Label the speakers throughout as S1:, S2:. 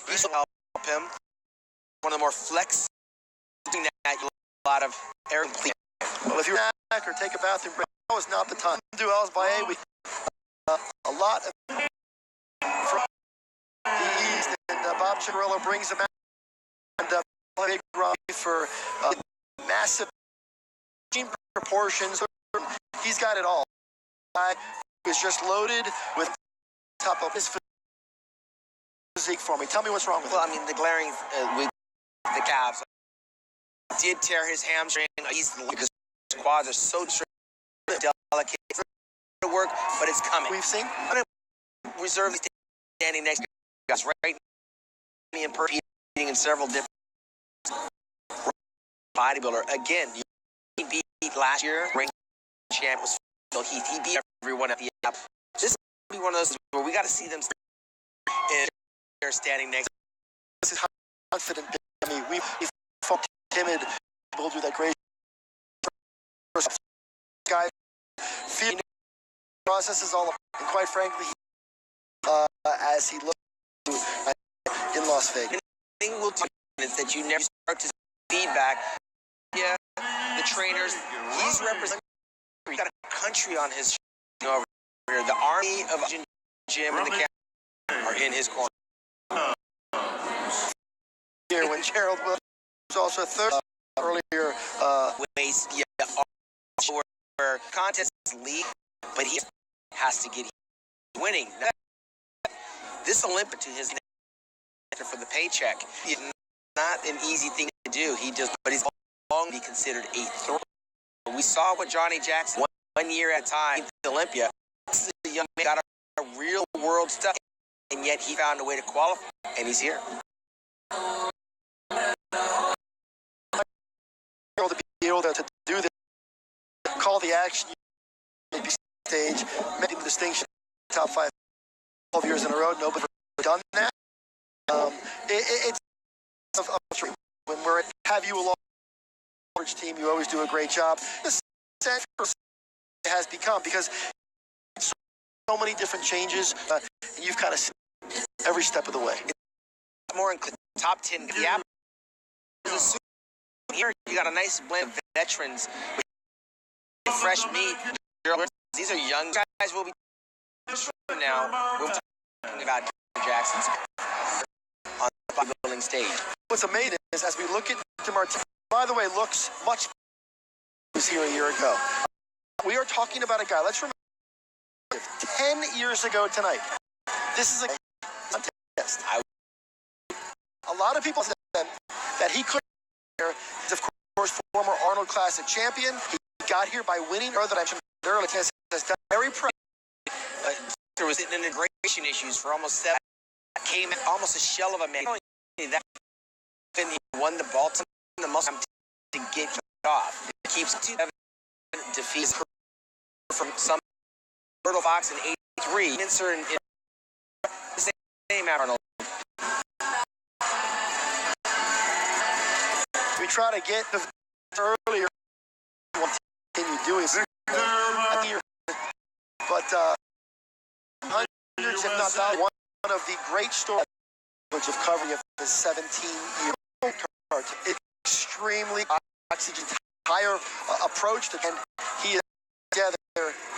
S1: He's going to help him. One of the more flex, doing that a lot of air.
S2: Well, if you're back or take a bathroom break, now is not the time. Duels by A. We a lot of from the East, and Bob Ciarillo brings him out and big run for massive proportions. He's got it all. Guy is just loaded with top of his physique for me. Tell me what's wrong with him.
S1: Well, I mean, the glaring with the calves did tear his hamstring. His quads are so delicate to work, but it's coming.
S2: We've seen
S1: reserve standing next to us right in person, eating in several different bodybuilder. Again, he beat last year. Ring champ was Phil Heath. He beat everyone at the app. This will be one of those where we got to see them standing next.
S2: This is confident. I mean, we fought timid. We'll do that great. Guys, feeling the process is all up. And quite frankly, as he looks in Las Vegas.
S1: The thing we'll tell you is that you never start to see feedback. Yeah, the trainers, he's representing. He's got a country on his over here. The army of Jim and the camp are in his corner.
S2: Here, when Gerald was also third earlier,
S1: waste, where contest is league, but he has to get winning. This Olympia to his for the paycheck is not an easy thing to do. He does, but he's long to be considered a threat. We saw what Johnny Jackson one year at a time in Olympia. This is a young man got a real world stuff, and yet he found a way to qualify, and he's here.
S2: To be able to do this, call the action, maybe stage, maybe the distinction, top 5, 12 years in a row. Nobody's done that. It's when we're have you along the team, you always do a great job. This has become because so many different changes, and you've kind of seen every step of the way.
S1: More in top 10. Yeah. Here you got a nice blend of veterans with fresh meat. These are young guys. Will be now. We're talking about Jackson's on the bodybuilding stage.
S2: What's amazing is as we look at Martinez, by the way, looks much was here a year ago. We are talking about a guy. Let's remember 10 years ago tonight. This is a contest. A lot of people said that he could. He's of course former Arnold Classic champion. He got here by winning, or that I mentioned earlier. Has done very proud.
S1: There was integration issues for almost 7. Came almost a shell of a man. That he won the ball to the muscle to get off. It keeps 2 defeats from some Turtle Fox in 83. Insert in the same Arnold.
S2: We try to get the earlier. Continue doing so. But hundreds, if not thousands, one of the great stories of covering of the 17-year old. It's extremely oxygen higher approach to, and he is together.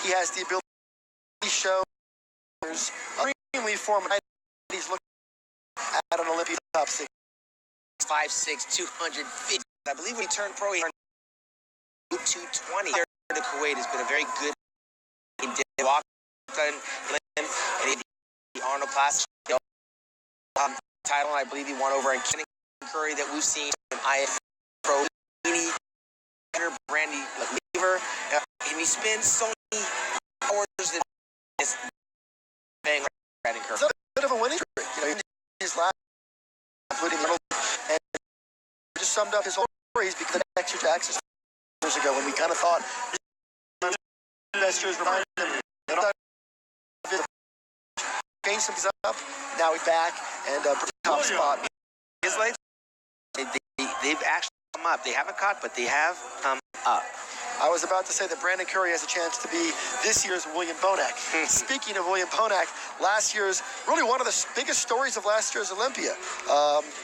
S2: He has the ability to show extremely formative. He's looking at an Olympia top 6.
S1: 5'6", 250. I believe when he turned pro, he turned 220. There to Kuwait has been a very good. He did walk and the Arnold Classic title, and I believe he won over in Curry that we've seen in IF Pro. Brandy Lever, and he spends so many hours in this bang Brandy Curry.
S2: It's a bit of a winning streak. You know, his last, including and just summed up his whole story. He's become an extra Jackson years ago when we kind of thought investors reminded him changed things up. Now he's back and top spot.
S1: His life, they've actually come up. They haven't caught, but they have come up.
S2: I was about to say that Brandon Curry has a chance to be this year's William Bonac. Speaking of William Bonac, last year's, really one of the biggest stories of last year's Olympia.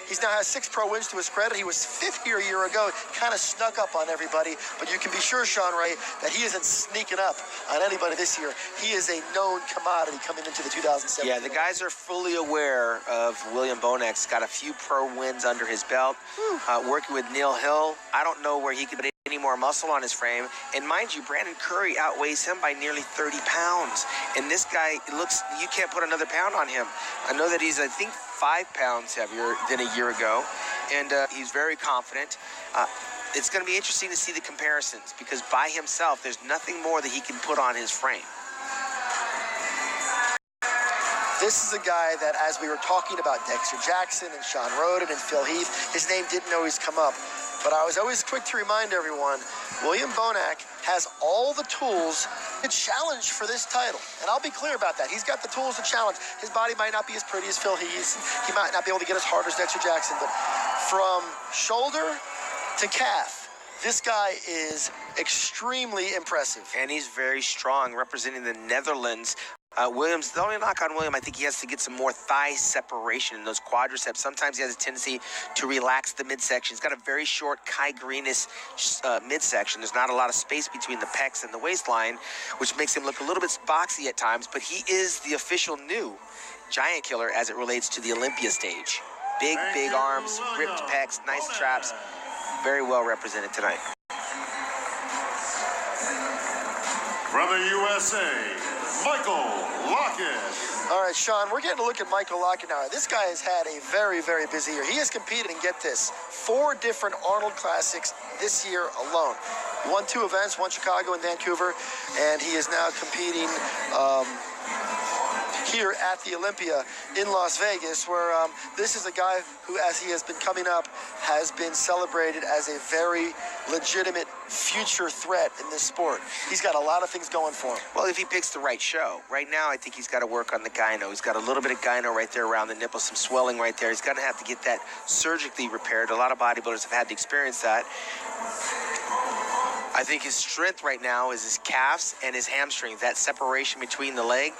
S2: He's now has 6 pro wins to his credit. He was 5th here a year ago, kind of snuck up on everybody, but you can be sure, Sean Ray, that he isn't sneaking up on anybody this year. He is a known commodity coming into the 2017.
S1: Yeah, the guys are fully aware of William Bonac's got a few pro wins under his belt. Working with Neil Hill, I don't know where he could put any more muscle on his frame. And mind you, Brandon Curry outweighs him by nearly 30 pounds. And this guy, it looks, you can't put another pound on him. I know that he's, I think, 5 pounds heavier than a year ago. And he's very confident. It's going to be interesting to see the comparisons because by himself, there's nothing more that he can put on his frame.
S2: This is a guy that, as we were talking about Dexter Jackson and Sean Roden and Phil Heath, his name didn't always come up. But I was always quick to remind everyone, William Bonac has all the tools to challenge for this title. And I'll be clear about that. He's got the tools to challenge. His body might not be as pretty as Phil Heath. He might not be able to get as hard as Dexter Jackson. But from shoulder to calf, this guy is extremely impressive.
S1: And he's very strong, representing the Netherlands. Williams, the only knock on William, I think he has to get some more thigh separation in those quadriceps. Sometimes he has a tendency to relax the midsection. He's got a very short Kai Greenis midsection. There's not a lot of space between the pecs and the waistline, which makes him look a little bit boxy at times, but he is the official new giant killer as it relates to the Olympia stage. Big arms, ripped pecs, nice traps. Very well represented tonight.
S3: From the USA, Michael Lockett.
S2: All right, Sean, we're getting a look at Michael Lockett now. This guy has had a very, very busy year. He has competed, and get this, 4 different Arnold Classics this year alone. He won 2 events, one Chicago and Vancouver, and he is now competing here at the Olympia in Las Vegas, where this is a guy who, as he has been coming up, has been celebrated as a very legitimate future threat in this sport. He's got a lot of things going for him.
S1: Well, if he picks the right show. Right now, I think he's got to work on the gyno. He's got a little bit of gyno right there around the nipple, some swelling right there. He's going to have to get that surgically repaired. A lot of bodybuilders have had to experience that. I think his strength right now is his calves and his hamstrings, that separation between the leg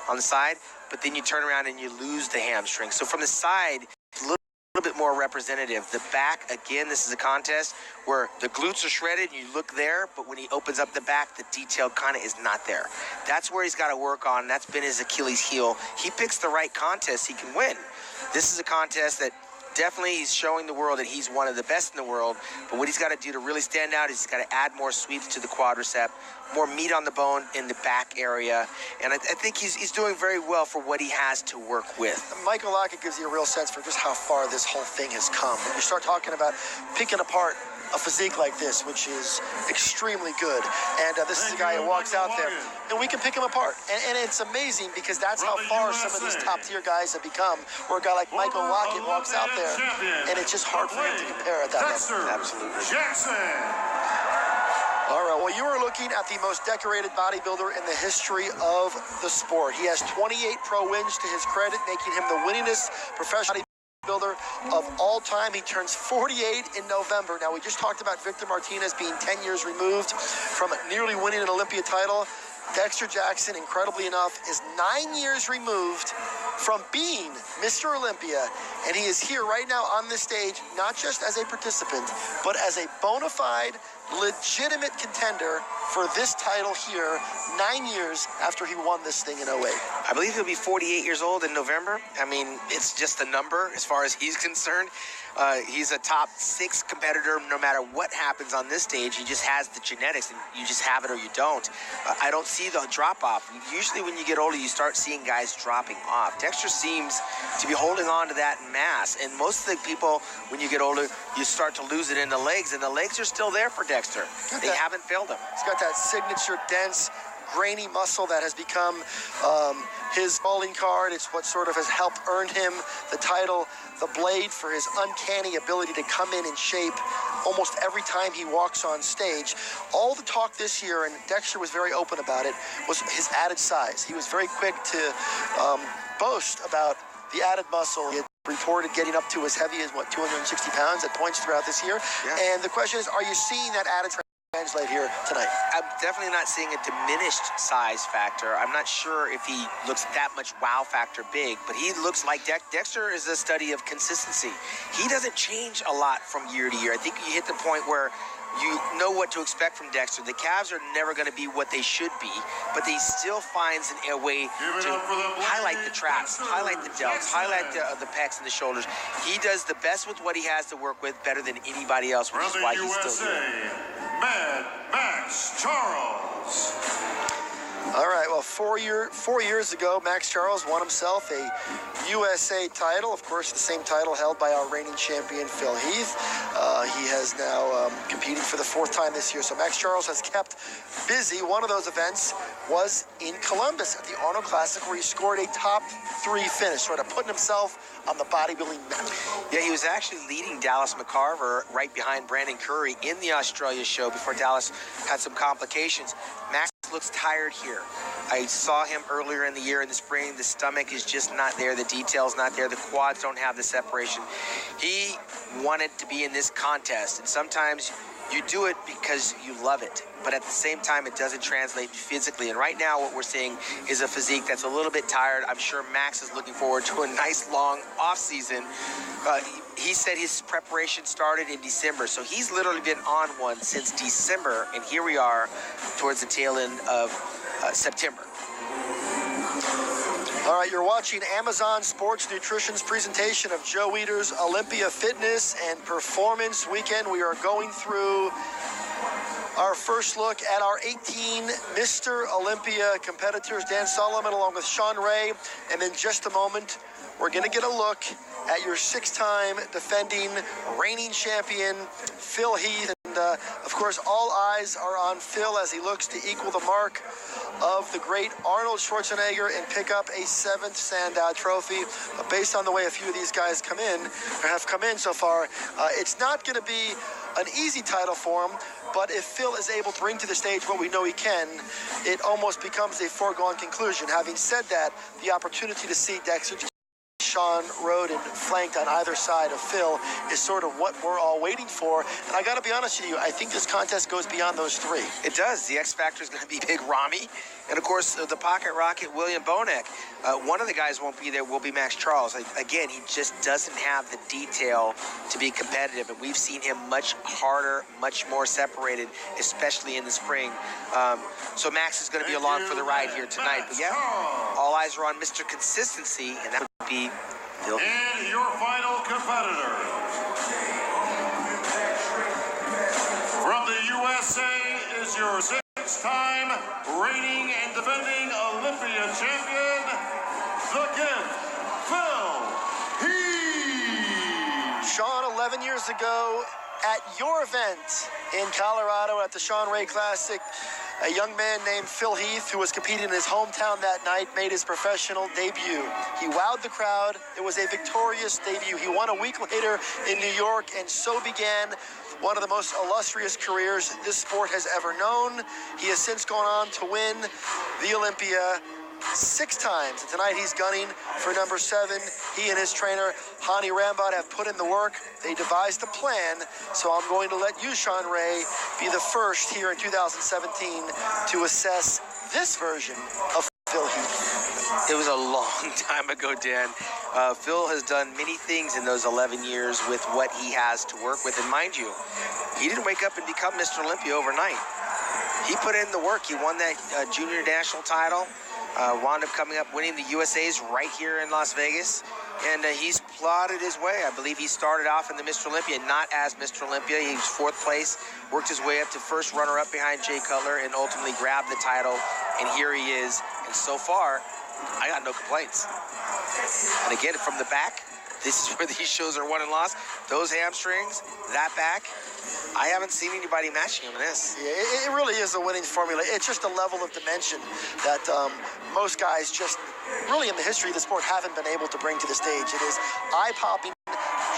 S1: on the side, but then you turn around and you lose the hamstring. So from the side, a little bit more representative. The back, again, this is a contest where the glutes are shredded and you look there, but when he opens up the back, the detail kind of is not there. That's where he's got to work on. That's been his Achilles heel. He picks the right contest, he can win. This is a contest that definitely he's showing the world that he's one of the best in the world, but what he's got to do to really stand out is he's got to add more sweeps to the quadricep, more meat on the bone in the back area, and I think he's doing very well for what he has to work with.
S2: Michael Lockett gives you a real sense for just how far this whole thing has come. When you start talking about picking apart a physique like this, which is extremely good, and this is a guy who walks out there, and we can pick him apart, and it's amazing because that's how far some of these top-tier guys have become, where a guy like Michael Lockett walks out there, and it's just hard for him to compare at that level.
S1: Absolutely.
S3: Jackson.
S2: All right, well, you are looking at the most decorated bodybuilder in the history of the sport. He has 28 pro wins to his credit, making him the winningest professional bodybuilder of all time. He turns 48 in November. Now, we just talked about Victor Martinez being 10 years removed from nearly winning an Olympia title. Dexter Jackson, incredibly enough, is 9 years removed from being Mr. Olympia, and he is here right now on this stage, not just as a participant, but as a bona fide, legitimate contender for this title here 9 years after he won this thing in 08.
S1: I believe he'll be 48 years old in November. I mean, it's just a number as far as he's concerned. He's a top 6 competitor no matter what happens on this stage. He just has the genetics, and you just have it or you don't. I don't see the drop-off. Usually when you get older, you start seeing guys dropping off. Dexter seems to be holding on to that mass, and most of the people, when you get older, you start to lose it in the legs, and the legs are still there for Dexter. They haven't failed him.
S2: He's got that signature dense, grainy muscle that has become his calling card. It's what sort of has helped earn him the title, the Blade, for his uncanny ability to come in shape almost every time he walks on stage. All the talk this year, and Dexter was very open about it, was his added size. He was very quick to boast about the added muscle. He had reported getting up to as heavy as, 260 pounds at points throughout this year.
S1: Yeah.
S2: And the question is, are you seeing that added men's light here tonight?
S1: I'm definitely not seeing a diminished size factor. I'm not sure if he looks that much wow factor big, but he looks like Dexter is a study of consistency. He doesn't change a lot from year to year. I think you hit the point where you know what to expect from Dexter. The calves are never going to be what they should be, but he still finds a way to highlight the traps, highlight the delts, highlight the pecs and the shoulders. He does the best with what he has to work with, better than anybody else, which is why he's still here.
S3: Mad Max Charles.
S2: All right, well, 4 years ago, Max Charles won himself a USA title. Of course, the same title held by our reigning champion, Phil Heath. He has now competed for the 4th time this year. So Max Charles has kept busy. One of those events was in Columbus at the Arnold Classic, where he scored a top 3 finish, sort of putting himself on the bodybuilding map.
S1: Yeah, he was actually leading Dallas McCarver right behind Brandon Curry in the Australia show before Dallas had some complications. Max looks tired here. I saw him earlier in the year in the spring. The stomach is just not there. The detail's not there. The quads don't have the separation. He wanted to be in this contest, and sometimes you do it because you love it, but at the same time, it doesn't translate physically. And right now, what we're seeing is a physique that's a little bit tired. I'm sure Max is looking forward to a nice long off season. He said his preparation started in December, so he's literally been on one since December, and here we are towards the tail end of September.
S2: All right, you're watching Amazon Sports Nutrition's presentation of Joe Weider's Olympia Fitness and Performance Weekend. We are going through our first look at our 18 Mr. Olympia competitors, Dan Solomon along with Sean Ray. And in just a moment, we're going to get a look at your 6-time defending reigning champion, Phil Heath. And, of course, all eyes are on Phil as he looks to equal the mark of the great Arnold Schwarzenegger and pick up a 7th Sandow Trophy. Based on the way a few of these guys have come in so far, it's not going to be an easy title for him, but if Phil is able to bring to the stage what we know he can, it almost becomes a foregone conclusion. Having said that, the opportunity to see Dexter, Sean rode and flanked on either side of Phil is sort of what we're all waiting for. And I got to be honest with you, I think this contest goes beyond those 3.
S1: It does. The X Factor is going to be Big Ramy. And, of course, the Pocket Rocket, William Bonek. One of the guys won't be there, will be Max Charles. Again, he just doesn't have the detail to be competitive. And we've seen him much harder, much more separated, especially in the spring. So Max is going to be along for the ride here tonight. But, yeah, all eyes are on Mr. Consistency, and that would be Phil.
S3: And your final competitor from the USA is your 6-time reigning and defending Olympia champion, the Gift, Phil Heath.
S2: Sean, 11 years ago at your event in Colorado at the Sean Ray Classic, a young man named Phil Heath, who was competing in his hometown that night, made his professional debut. He wowed the crowd. It was a victorious debut. He won a week later in New York, and so began one of the most illustrious careers this sport has ever known. He has since gone on to win the Olympia 6 times. And tonight he's gunning for number 7. He and his trainer, Hani Rambod, have put in the work. They devised a plan. So I'm going to let you, Sean Ray, be the first here in 2017 to assess this version of Phil Heath.
S1: It was a long time ago, Dan. Phil has done many things in those 11 years with what he has to work with. And mind you, he didn't wake up and become Mr. Olympia overnight. He put in the work. He won that junior national title, wound up coming up winning the USA's right here in Las Vegas. And he's plotted his way. I believe he started off in the Mr. Olympia, not as Mr. Olympia. He was 4th place, worked his way up to first runner-up behind Jay Cutler, and ultimately grabbed the title. And here he is. And so far, I got no complaints. And again, from the back, this is where these shows are won and lost. Those hamstrings, that back, I haven't seen anybody matching him in this.
S2: Yeah, it really is a winning formula. It's just a level of dimension that most guys just really in the history of the sport haven't been able to bring to the stage. It is eye-popping,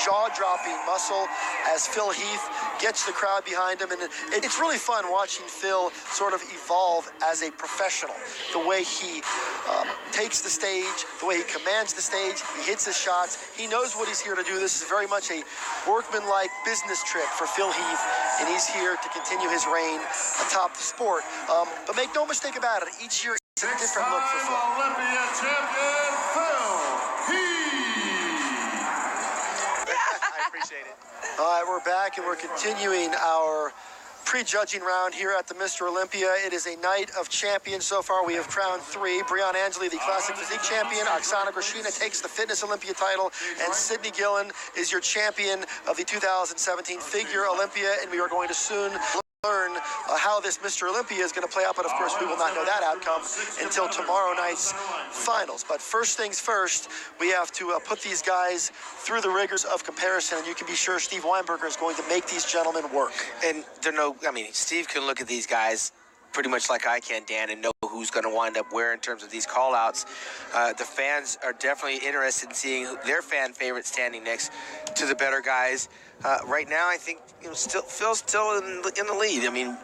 S2: jaw-dropping muscle as Phil Heath gets the crowd behind him. And it's really fun watching Phil sort of evolve as a professional. The way he takes the stage, the way he commands the stage, he hits his shots. He knows what he's here to do. This is very much a workmanlike business trip for Phil Heath, and he's here to continue his reign atop the sport. But make no mistake about it, each year it's a different look for Phil.
S3: Olympia champion Phil Heath.
S1: I appreciate it.
S2: All right, we're back and we're continuing our prejudging round here at the Mr. Olympia. It is a night of champions so far. We have crowned 3. Breon Angeli, the Classic Physique champion. Oksana Grishina takes the Fitness Olympia title. And Sydney Gillen is your champion of the 2017 Figure Olympia. And we are going to soon learn how this Mr. Olympia is going to play out, but of course we will not know that outcome until tomorrow night's finals. But first things first, we have to put these guys through the rigors of comparison, and you can be sure Steve Weinberger is going to make these gentlemen work.
S1: And Steve can look at these guys pretty much like I can, Dan, and know who's going to wind up where in terms of these call-outs. The fans are definitely interested in seeing their fan favorite standing next to the better guys. Right now, I think Phil's still in the lead. I mean,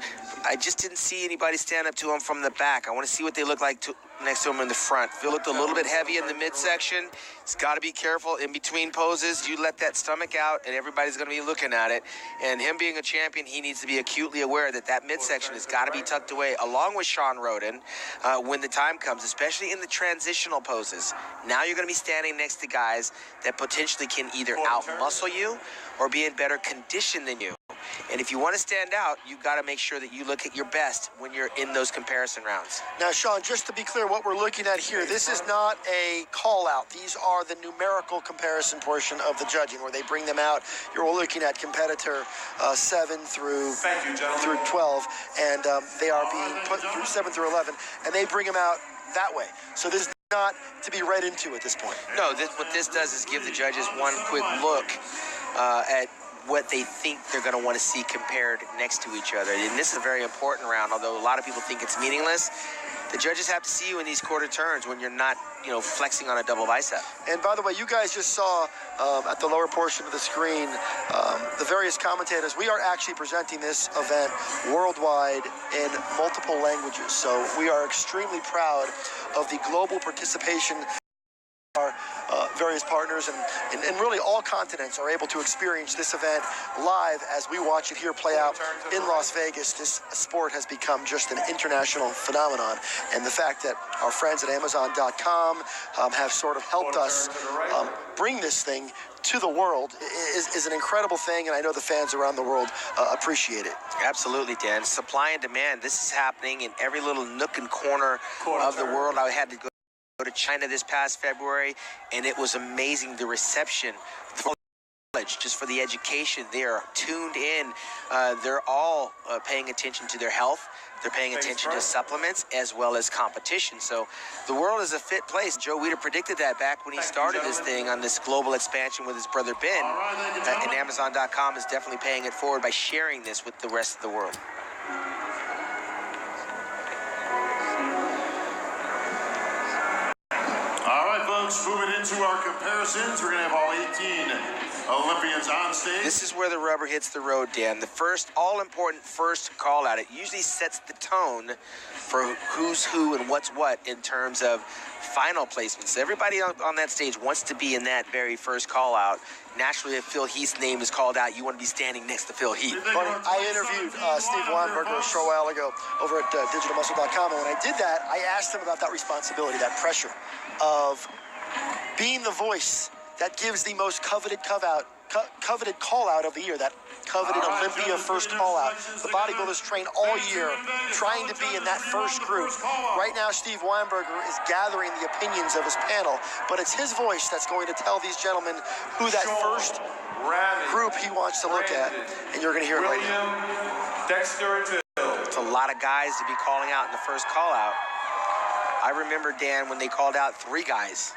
S1: I just didn't see anybody stand up to him from the back. I want to see what they look like next to him in the front. Phil looked a little bit heavy in the midsection. He's got to be careful in between poses. You let that stomach out, and everybody's going to be looking at it. And him being a champion, he needs to be acutely aware that that midsection has got to be tucked away, along with Sean Roden, when the time comes, especially in the transitional poses. Now you're going to be standing next to guys that potentially can either out-muscle you or be in better condition than you. And if you want to stand out, you've got to make sure that you look at your best when you're in those comparison rounds.
S2: Now, Sean, just to be clear, what we're looking at here, this is not a call-out. These are the numerical comparison portion of the judging, where they bring them out. You're looking at competitor 7 through 12, and they are being put through 7 through 11, and they bring them out that way. So this is not to be read into at this point.
S1: No, what this does is give the judges one quick look at what they think they're going to want to see compared next to each other. And this is a very important round, although a lot of people think it's meaningless. The judges have to see you in these quarter turns when you're not, flexing on a double bicep.
S2: And by the way, you guys just saw at the lower portion of the screen the various commentators. We are actually presenting this event worldwide in multiple languages. So we are extremely proud of the global participation. Our various partners and really all continents are able to experience this event live as we watch it here play out in Las Vegas. This sport has become just an international phenomenon, and the fact that our friends at Amazon.com have sort of helped us bring this thing to the world is an incredible thing, and I know the fans around the world appreciate it.
S1: Absolutely, Dan. Supply and demand. This is happening in every little nook and corner of the world. I had to go to China this past February, and it was amazing, the reception for college, just for the education. They are tuned in. They're all paying attention to their health. They're paying attention to supplements as well as competition. So the world is a fit place. Joe Weider predicted that back when he started this thing on this global expansion with his brother Ben. And Amazon.com is definitely paying it forward by sharing this with the rest of the world.
S3: Moving into our comparisons, we're going to have all 18 Olympians on stage.
S1: This is where the rubber hits the road, Dan. The first, all-important first call-out. It usually sets the tone for who's who and what's what in terms of final placements. Everybody on that stage wants to be in that very first call-out. Naturally, if Phil Heath's name is called out, you want to be standing next to Phil Heath.
S2: Funny, I interviewed Steve Weinberger a short while ago over at digitalmuscle.com, and when I did that, I asked him about that responsibility, that pressure of being the voice that gives the most coveted call-out of the year, that coveted Olympia first call-out. The bodybuilders train all year trying to be in that first group. Right now, Steve Weinberger is gathering the opinions of his panel, but it's his voice that's going to tell these gentlemen who that first group he wants to look at, and you're going to hear it right now.
S1: It's a lot of guys to be calling out in the first call-out. I remember, Dan, when they called out 3 guys.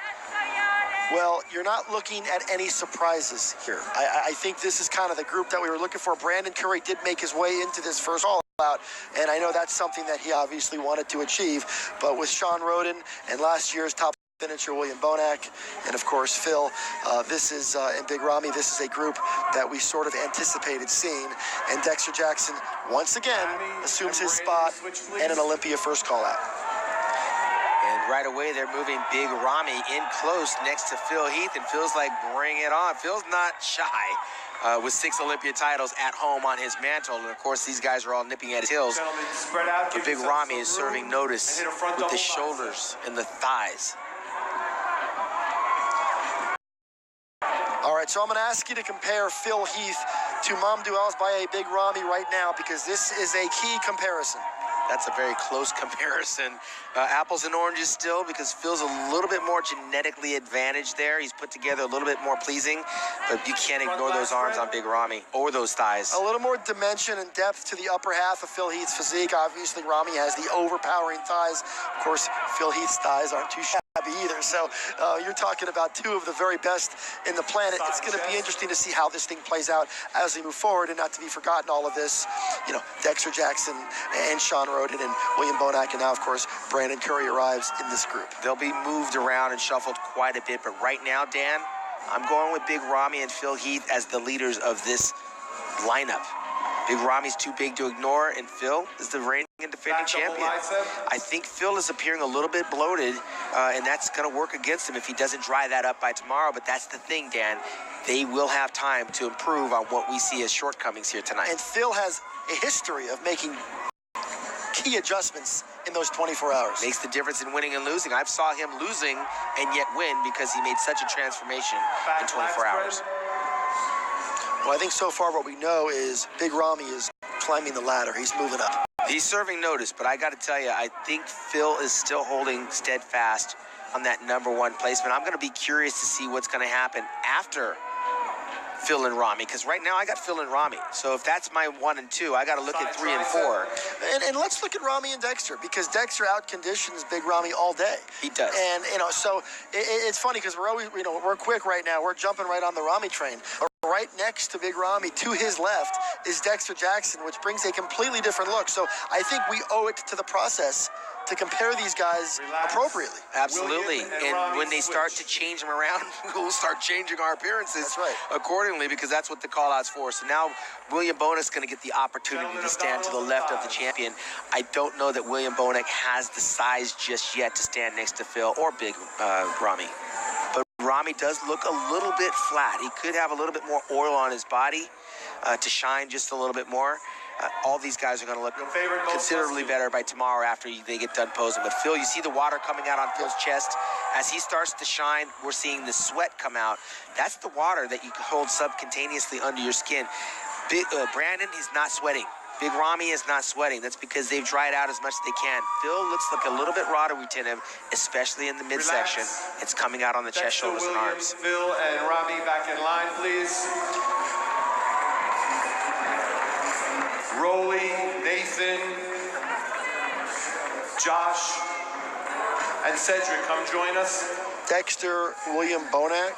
S2: Well, you're not looking at any surprises here. I think this is kind of the group that we were looking for. Brandon Curry did make his way into this first call-out, and I know that's something that he obviously wanted to achieve. But with Sean Roden and last year's top finisher William Bonac, and of course Phil. This is and Big Ramy. This is a group that we sort of anticipated seeing, and Dexter Jackson once again assumes his spot and an Olympia first call out.
S1: And right away, they're moving Big Ramy in close next to Phil Heath, and Phil's like, bring it on. Phil's not shy with 6 Olympia titles at home on his mantle, and of course, these guys are all nipping at his heels. But Big Ramy is serving notice with the shoulders and the thighs.
S2: All right, so I'm going to ask you to compare Phil Heath to Mamadou Alsbaye Big Ramy right now, because this is a key comparison.
S1: That's a very close comparison. Apples and oranges still, because Phil's a little bit more genetically advantaged there. He's put together a little bit more pleasing, but you can't ignore those arms on Big Ramy or those thighs.
S2: A little more dimension and depth to the upper half of Phil Heath's physique. Obviously, Ramy has the overpowering thighs. Of course, Phil Heath's thighs aren't too shabby either. So you're talking about 2 of the very best in the planet. It's going to be interesting to see how this thing plays out as we move forward, and not to be forgotten all of this, you know, Dexter Jackson and Sean Roden and William Bonac, and now, of course, Brandon Curry arrives in this group.
S1: They'll be moved around and shuffled quite a bit, but right now, Dan, I'm going with Big Ramy and Phil Heath as the leaders of this lineup. Big Ramy's too big to ignore, and Phil is the reigning and defending champion. I think Phil is appearing a little bit bloated, and that's going to work against him if he doesn't dry that up by tomorrow. But that's the thing, Dan. They will have time to improve on what we see as shortcomings here tonight.
S2: And Phil has a history of making key adjustments in those 24 hours.
S1: Makes the difference in winning and losing. I've saw him losing and yet win because he made such a transformation in 24 hours.
S2: Well, I think so far what we know is Big Ramy is climbing the ladder. He's moving up.
S1: He's serving notice, but I got to tell you, I think Phil is still holding steadfast on that #1 placement. I'm going to be curious to see what's going to happen after Phil and Ramy, because right now I got Phil and Ramy. So if that's my 1 and 2, I got to look at 3 and 4.
S2: And let's look at Ramy and Dexter, because Dexter outconditions Big Ramy all day.
S1: He does.
S2: And, you know, so it's funny because we're always, you know, we're quick right now. We're jumping right on the Ramy train. Right next to Big Ramy, to his left, is Dexter Jackson, which brings a completely different look. So I think we owe it to the process to compare these guys appropriately.
S1: Absolutely. And when they start to change them around, we'll start changing our appearances accordingly, because that's what the call-out's for. So now William Bonac's going to get the opportunity to stand to the left of the champion. I don't know that William Bonac has the size just yet to stand next to Phil or Big Ramy. But Ramy does look a little bit flat. He could have a little bit more oil on his body to shine just a little bit more. All these guys are going to look considerably better by tomorrow after they get done posing. But Phil, you see the water coming out on Phil's chest. As he starts to shine, we're seeing the sweat come out. That's the water that you hold subcutaneously under your skin. Brandon, he's not sweating. Big Ramy is not sweating. That's because they've dried out as much as they can. Phil looks like a little bit raw to him, especially in the midsection. It's coming out on the chest, shoulders, and arms.
S4: Phil and Ramy back in line, please. Rolly, Nathan, Josh, and Cedric, come join us.
S2: Dexter, William Bonac,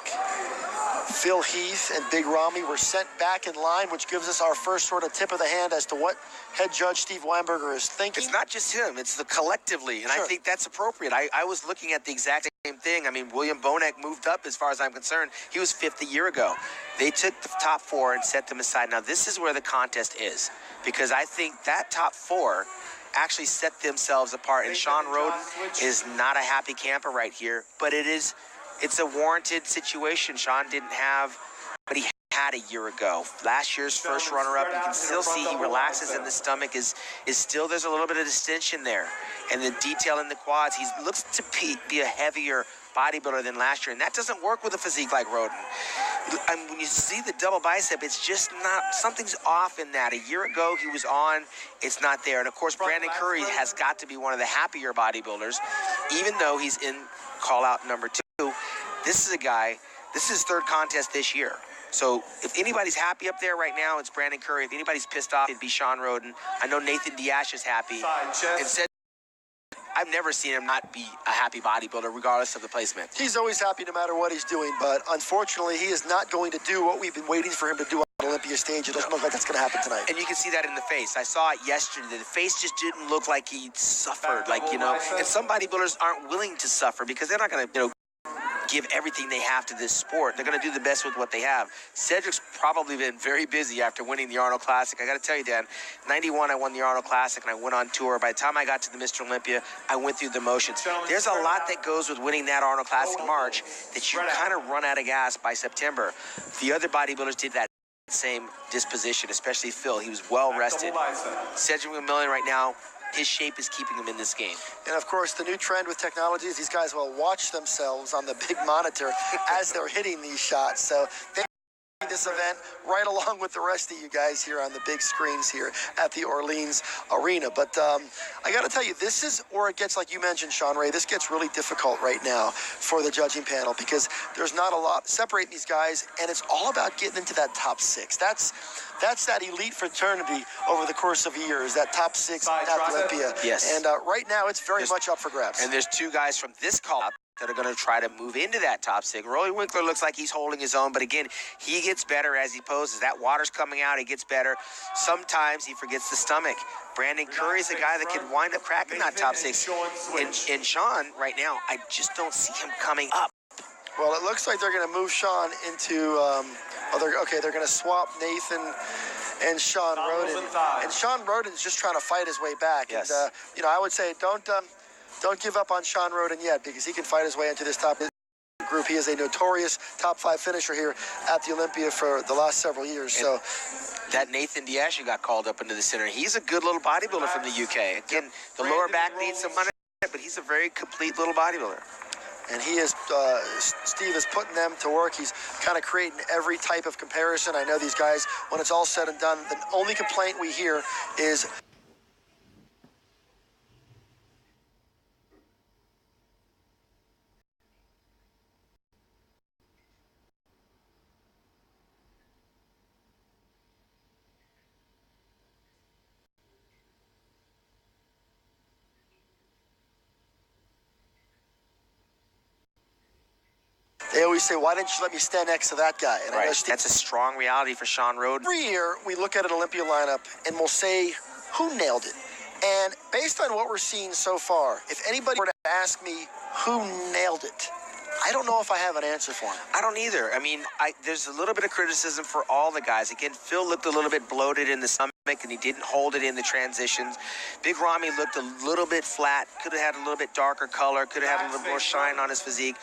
S2: Phil Heath, and Big Ramy were sent back in line, which gives us our first sort of tip of the hand as to what head judge Steve Weinberger is thinking.
S1: It's not just him, it's the collectively, and I think that's appropriate. I was looking at the exact same thing. I mean, William Bonac moved up as far as I'm concerned. He was 5th a year ago. They took the top 4 and set them aside. Now, this is where the contest is, because I think that top 4 actually set themselves apart, and Sean Roden is not a happy camper right here, but it's a warranted situation. Sean didn't have what he had a year ago. Last year's first runner-up, you can still see he relaxes in the stomach, is still, there's a little bit of distension there. And the detail in the quads, he looks to be a heavier bodybuilder than last year, and that doesn't work with a physique like Roden. I mean, when you see the double bicep, it's just not, something's off in that. A year ago, he was on, it's not there. And of course, Brandon Curry has got to be one of the happier bodybuilders, even though he's in call-out #2. This is a guy, this is his 3rd contest this year. So if anybody's happy up there right now, it's Brandon Curry. If anybody's pissed off, it'd be Sean Roden. I know Nathan Diash is happy. Instead, I've never seen him not be a happy bodybuilder, regardless of the placement.
S2: He's always happy no matter what he's doing, but unfortunately, he is not going to do what we've been waiting for him to do on Olympia stage. It doesn't look like that's going to happen tonight.
S1: And you can see that in the face. I saw it yesterday. The face just didn't look like he suffered, and some bodybuilders aren't willing to suffer because they're not going to, give everything they have to this sport. They're going to do the best with what they have. Cedric's probably been very busy after winning the Arnold Classic. I got to tell you, Dan, 91, I won the Arnold Classic, and I went on tour. By the time I got to the Mr. Olympia, I went through the motions. There's a lot that goes with winning that Arnold Classic in March that you kind of run out of gas by September. The other bodybuilders did that same disposition, especially Phil. He was well rested. Cedric McMillan right now, his shape is keeping him in this game.
S2: And, of course, the new trend with technology is these guys will watch themselves on the big monitor as they're hitting these shots. So they this event right along with the rest of you guys here on the big screens here at the Orleans Arena. But I got to tell you, this is where it gets, like you mentioned, Sean Ray, this gets really difficult right now for the judging panel because there's not a lot separating these guys, and it's all about getting into that top six. That's that elite fraternity over the course of years, that top six at Olympia.
S1: Yes.
S2: And right now, it's very much up for grabs.
S1: And there's two guys from this call-up that are going to try to move into that top six. Rolly Winkler looks like he's holding his own, but again, he gets better as he poses. That water's coming out, he gets better. Sometimes he forgets the stomach. Brandon Curry's a guy that can wind up cracking that top six. And Sean, right now, I just don't see him coming up.
S2: Well, it looks like they're going to move Sean into, they're going to swap Nathan and Sean Roden. And Sean Roden's just trying to fight his way back.
S1: Yes.
S2: And, I would say don't give up on Sean Roden yet because he can fight his way into this top group. He is a notorious top 5 finisher here at the Olympia for the last several years. So
S1: that Nathan Diaz got called up into the center. He's a good little bodybuilder from the UK. Again, the lower back needs some money, but he's a very complete little bodybuilder.
S2: And he is, Steve is putting them to work. He's kind of creating every type of comparison. I know these guys, when it's all said and done, the only complaint we hear is they always say, why didn't you let me stand next to that guy? And I know
S1: Right.
S2: Steve,
S1: That's a strong reality for Sean Roden.
S2: every year we look at an Olympia lineup and we'll say, who nailed it? And based on what we're seeing so far, if anybody were to ask me who nailed it, I don't know if I have an answer for him.
S1: I don't either. I mean, there's a little bit of criticism for all the guys. Again, Phil looked a little bit bloated in the stomach, and he didn't hold it in the transitions. Big Ramy looked a little bit flat, could have had a little bit darker color, could have had a little more shine on his physique.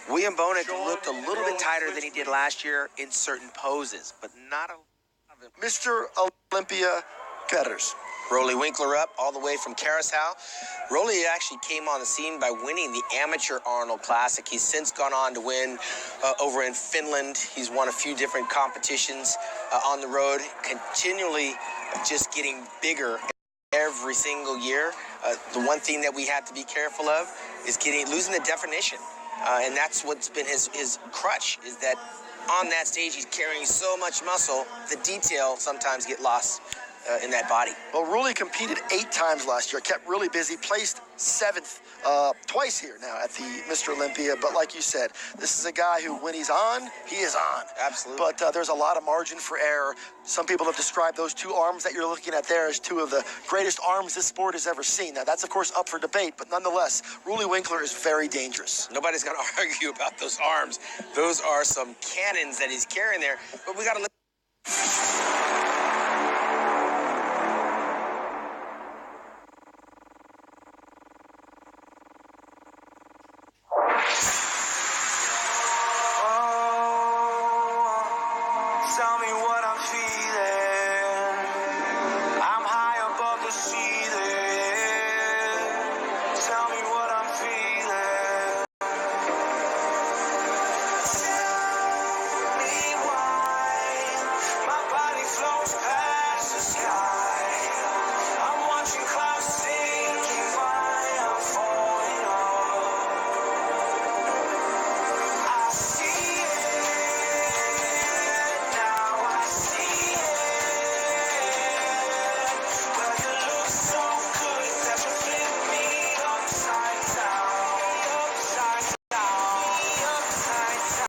S1: William Bonek looked a little bit tighter than he did last year in certain poses, but not a lot of it.
S2: Mr. Olympia competitors.
S1: Rolly Winkler up all the way from Carousel. Rolly actually came on the scene by winning the Amateur Arnold Classic. He's since gone on to win over in Finland. He's won a few different competitions on the road, continually just getting bigger every single year. The one thing that we have to be careful of is losing the definition. And that's what's been his crutch, is that on that stage he's carrying so much muscle, the detail sometimes get lost in that body.
S2: Well, Rulli competed 8 times last year, kept really busy, placed 7th twice here now at the Mr. Olympia. But like you said, this is a guy who, when he's on, he is on.
S1: Absolutely.
S2: But there's a lot of margin for error. Some people have described those 2 arms that you're looking at there as 2 of the greatest arms this sport has ever seen. Now, that's, of course, up for debate, but nonetheless, Rulli Winkler is very dangerous.
S1: Nobody's going to argue about those arms. Those are some cannons that he's carrying there. But we got to look.
S5: Tell me what I'm feeling.